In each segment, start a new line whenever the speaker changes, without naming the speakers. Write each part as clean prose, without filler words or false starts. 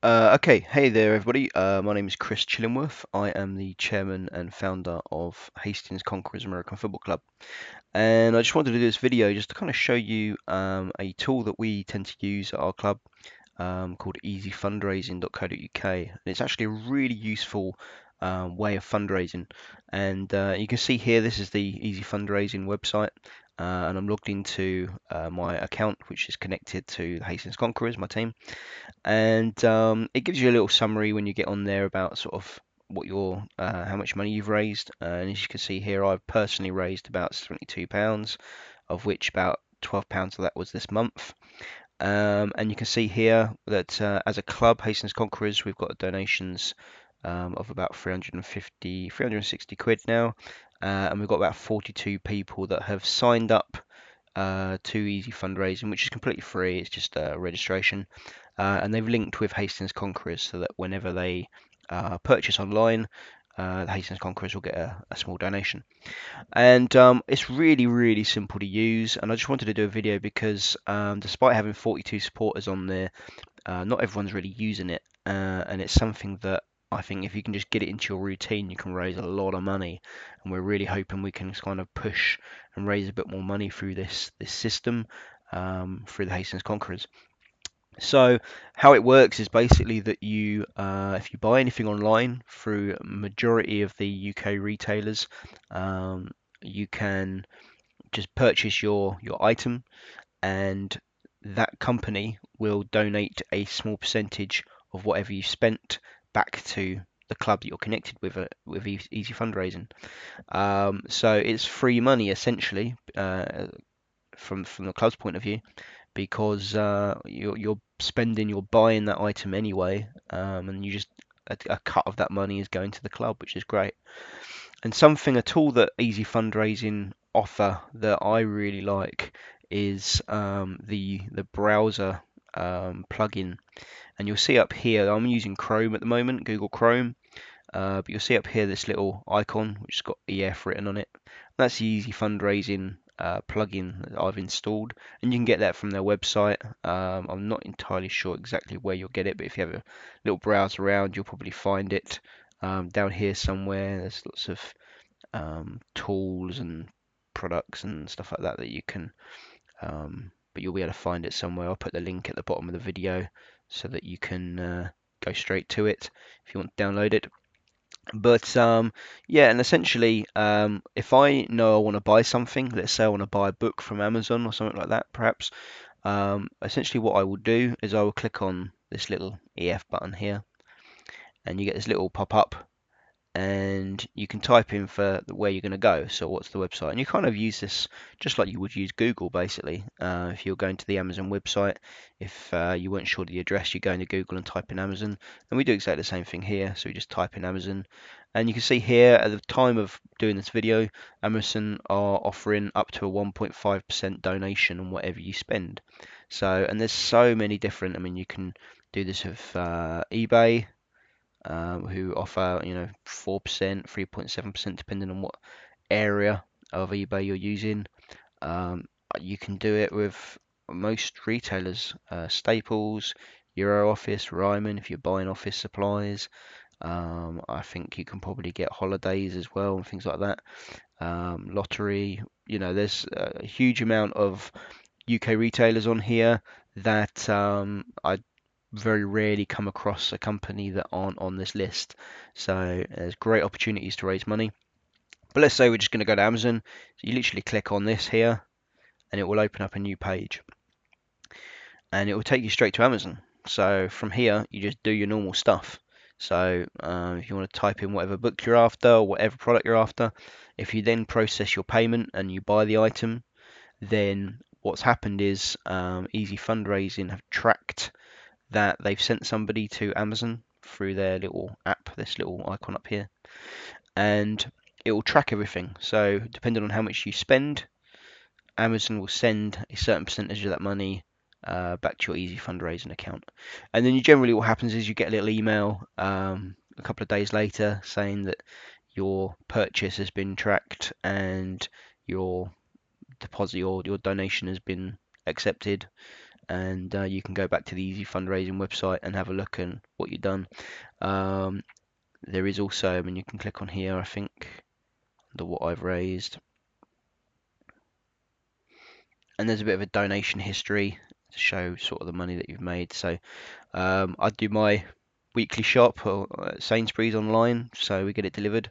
Okay, hey there, everybody. My name is Chris Chillingworth. I am the chairman and founder of Hastings Conquerors American Football Club. And I just wanted to do this video just to kind of show you a tool that we tend to use at our club called Easyfundraising.co.uk. And it's actually a really useful way of fundraising. And you can see here, this is the Easy Fundraising website. And I'm logged into my account, which is connected to Hastings Conquerors, my team, and it gives you a little summary when you get on there about sort of what your how much money you've raised. And as you can see here, I've personally raised about £72, of which about £12 of that was this month. And you can see here that as a club, Hastings Conquerors, we've got donations of about 360 quid now, and we've got about 42 people that have signed up to Easy Fundraising, which is completely free. It's just registration, and they've linked with Hastings Conquerors so that whenever they purchase online, the Hastings Conquerors will get a small donation. And it's really, really simple to use. And I just wanted to do a video because despite having 42 supporters on there, not everyone's really using it, and it's something that I think if you can just get it into your routine, you can raise a lot of money. And we're really hoping we can kind of push and raise a bit more money through this system through the Hastings Conquerors. So how it works is basically that if you buy anything online through majority of the UK retailers, you can just purchase your item, and that company will donate a small percentage of whatever you spent back to the club that you're connected with Easy Fundraising. So it's free money essentially from the club's point of view, because you're buying that item anyway, and you just a cut of that money is going to the club, which is great. And a tool that Easy Fundraising offer that I really like is the browser plugin. And you'll see up here, I'm using Chrome at the moment, Google Chrome, but you'll see up here this little icon which has got EF written on it. That's the Easy Fundraising plugin that I've installed, and you can get that from their website. I'm not entirely sure exactly where you'll get it, but if you have a little browse around, you'll probably find it down here somewhere. There's lots of tools and products and stuff like that that you can, but you'll be able to find it somewhere. I'll put the link at the bottom of the video so that you can go straight to it if you want to download it. But yeah, and essentially, if I know I want to buy something, let's say I want to buy a book from Amazon or something like that, perhaps, essentially what I will do is I will click on this little EF button here, and you get this little pop-up, and you can type in for where you're going to go. So what's the website? And you kind of use this just like you would use Google, basically. If you're going to the Amazon website, if you weren't sure of the address, you go into Google and type in Amazon. And we do exactly the same thing here. So we just type in Amazon. And you can see here at the time of doing this video, Amazon are offering up to a 1.5% donation on whatever you spend. So, and there's so many different, I mean, you can do this with eBay, who offer 4%, 3.7%, depending on what area of eBay you're using. You can do it with most retailers, Staples, Euro Office, Ryman, if you're buying office supplies. I think you can probably get holidays as well and things like that. Lottery, there's a huge amount of UK retailers on here that I very rarely come across a company that aren't on this list. So there's great opportunities to raise money. But let's say we're just going to go to Amazon. So you literally click on this here, and it will open up a new page, and it will take you straight to Amazon. So from here, you just do your normal stuff. So if you want to type in whatever book you're after or whatever product you're after, if you then process your payment and you buy the item, then what's happened is Easy Fundraising have tracked that they've sent somebody to Amazon through their little app, this little icon up here, and it will track everything. So depending on how much you spend, Amazon will send a certain percentage of that money back to your Easy Fundraising account. And then generally what happens is you get a little email a couple of days later saying that your purchase has been tracked and your deposit or your donation has been accepted. and you can go back to the Easy Fundraising website and have a look at what you've done. Um, there is also, I mean, you can click on here, I think, under what I've raised, and there's a bit of a donation history to show sort of the money that you've made. So I do my weekly shop at Sainsbury's online, so we get it delivered.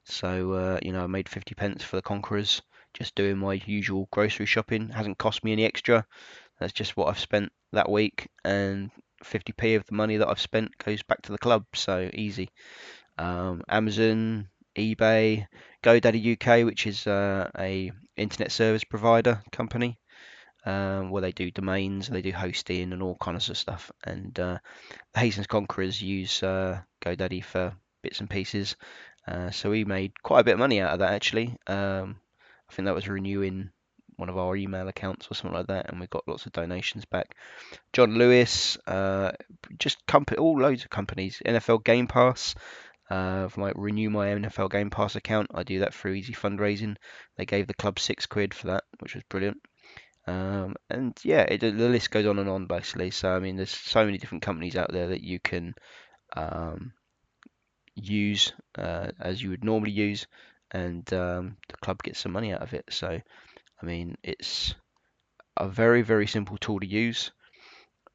So I made 50 pence for the Conquerors, just doing my usual grocery shopping. Hasn't cost me any extra. That's just what I've spent that week, and 50p of the money that I've spent goes back to the club. So easy. Amazon, eBay, GoDaddy UK, which is a internet service provider company, where they do domains, they do hosting and all kinds of stuff. And the Hastings Conquerors use GoDaddy for bits and pieces. So we made quite a bit of money out of that actually. I think that was renewing one of our email accounts or something like that, and we got lots of donations back. John Lewis, just all loads of companies. NFL Game Pass. If I renew my NFL Game Pass account, I do that through Easy Fundraising. They gave the club £6 for that, which was brilliant. And yeah, the list goes on and on basically. So I mean, there's so many different companies out there that you can um, use as you would normally use, and the club gets some money out of it. So I mean, it's a very, very simple tool to use.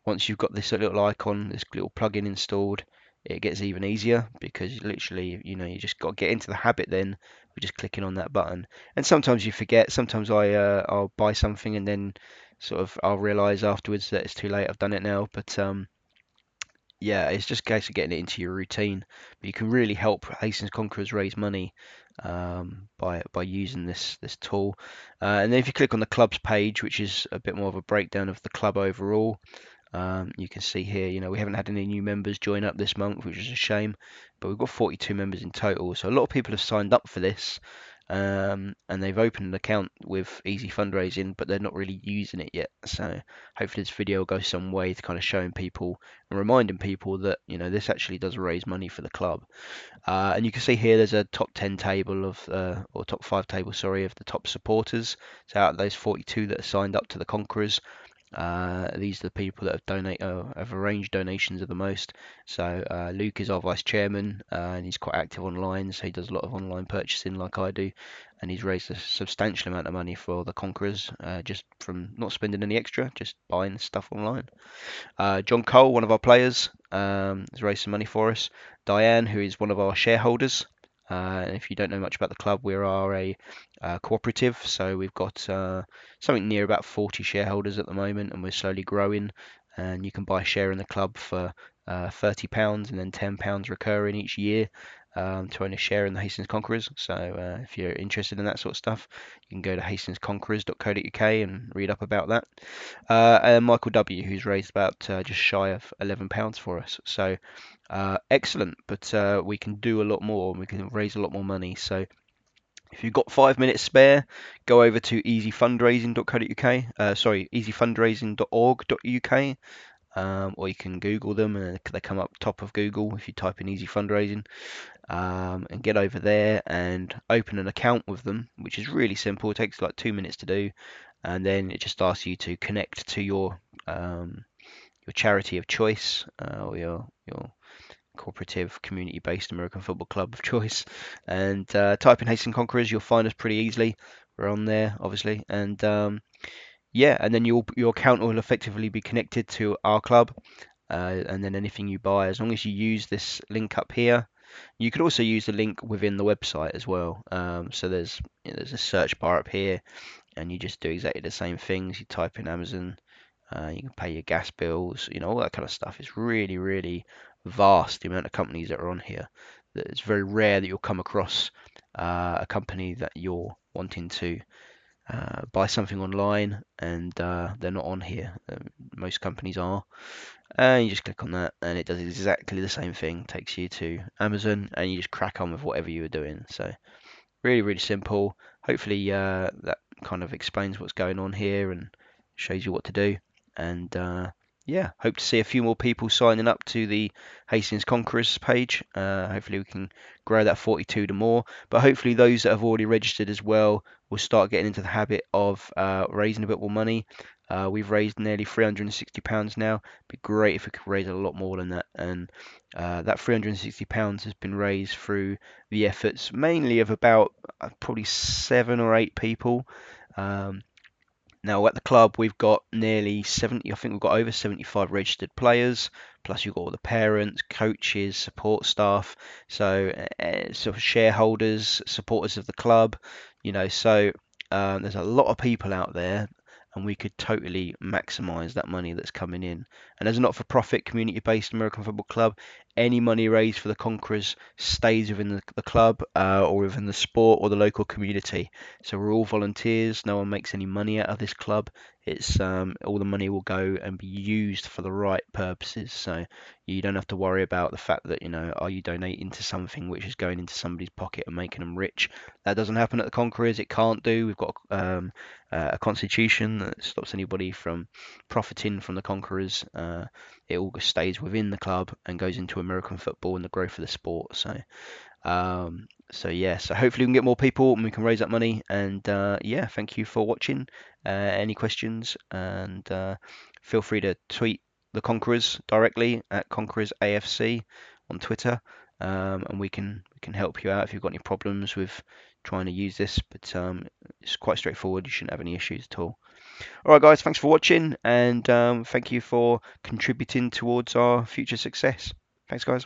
Once you've got this little icon, this little plugin installed, it gets even easier because literally, you just got to get into the habit then of just clicking on that button. And sometimes you forget. Sometimes I'll buy something and then sort of I'll realise afterwards that it's too late. I've done it now, but yeah, it's just a case of getting it into your routine. But you can really help Hastings Conquerors raise money by using this tool. And then if you click on the club's page, which is a bit more of a breakdown of the club overall, you can see here, we haven't had any new members join up this month, which is a shame, but we've got 42 members in total. So a lot of people have signed up for this, and they've opened an account with Easy Fundraising, but they're not really using it yet. So hopefully this video will go some way to kind of showing people and reminding people that, this actually does raise money for the club. And you can see here there's a top 10 table or top 5 table, sorry, of the top supporters. So out of those 42 that are signed up to the Conquerors, these are the people that have arranged donations of the most. So Luke is our vice chairman, and he's quite active online, so he does a lot of online purchasing like I do, and he's raised a substantial amount of money for the Conquerors, just from not spending any extra, just buying stuff online. John Cole, one of our players, has raised some money for us. Diane, who is one of our shareholders. And if you don't know much about the club, we are a cooperative, so we've got something near about 40 shareholders at the moment, and we're slowly growing. And you can buy a share in the club for £30 and then £10 recurring each year, to own a share in the Hastings Conquerors. So if you're interested in that sort of stuff, you can go to hastingsconquerors.co.uk and read up about that. And Michael W, who's raised about just shy of £11 for us. So excellent, but we can do a lot more and we can raise a lot more money. So if you've got 5 minutes spare, go over to easyfundraising.co.uk, easyfundraising.org.uk, or you can Google them and they come up top of Google if you type in Easy Fundraising, and get over there and open an account with them, which is really simple. It takes like 2 minutes to do, and then it just asks you to connect to your charity of choice, or your cooperative community-based American football club of choice, and type in Hastings Conquerors. You'll find us pretty easily. We're on there, obviously, and yeah, and then your account will effectively be connected to our club, and then anything you buy, as long as you use this link up here. You could also use the link within the website as well. So there's a search bar up here, and you just do exactly the same things. You type in Amazon, you can pay your gas bills, all that kind of stuff. It's really, really vast, the amount of companies that are on here. That it's very rare that you'll come across a company that you're wanting to buy something online and they're not on here. Most companies are. And you just click on that and it does exactly the same thing. Takes you to Amazon and you just crack on with whatever you were doing. So really, really simple. Hopefully that kind of explains what's going on here and shows you what to do. And yeah, hope to see a few more people signing up to the Hastings Conquerors page. Hopefully we can grow that 42 to more. But hopefully those that have already registered as well will start getting into the habit of raising a bit more money. We've raised nearly £360 now. Be great if we could raise a lot more than that. And that £360 has been raised through the efforts mainly of about probably 7 or 8 people. Um, Now at the club we've got nearly 70, I think we've got over 75 registered players, plus you've got all the parents, coaches, support staff, so sort of shareholders, supporters of the club, so there's a lot of people out there, and we could totally maximise that money that's coming in. And as a not-for-profit community-based American football club, any money raised for the Conquerors stays within the club or within the sport or the local community. So we're all volunteers. No one makes any money out of this club. It's all the money will go and be used for the right purposes. So you don't have to worry about the fact that are you donating to something which is going into somebody's pocket and making them rich. That doesn't happen at the Conquerors. It can't do. We've got a constitution that stops anybody from profiting from the Conquerors. It all stays within the club and goes into American football and the growth of the sport. So yeah, so hopefully we can get more people and we can raise that money. And yeah, thank you for watching. Any questions? And feel free to tweet the Conquerors directly at Conquerors AFC on Twitter, and we can help you out if you've got any problems with trying to use this. But it's quite straightforward. You shouldn't have any issues at all. All right, guys, thanks for watching, and thank you for contributing towards our future success. Thanks, guys.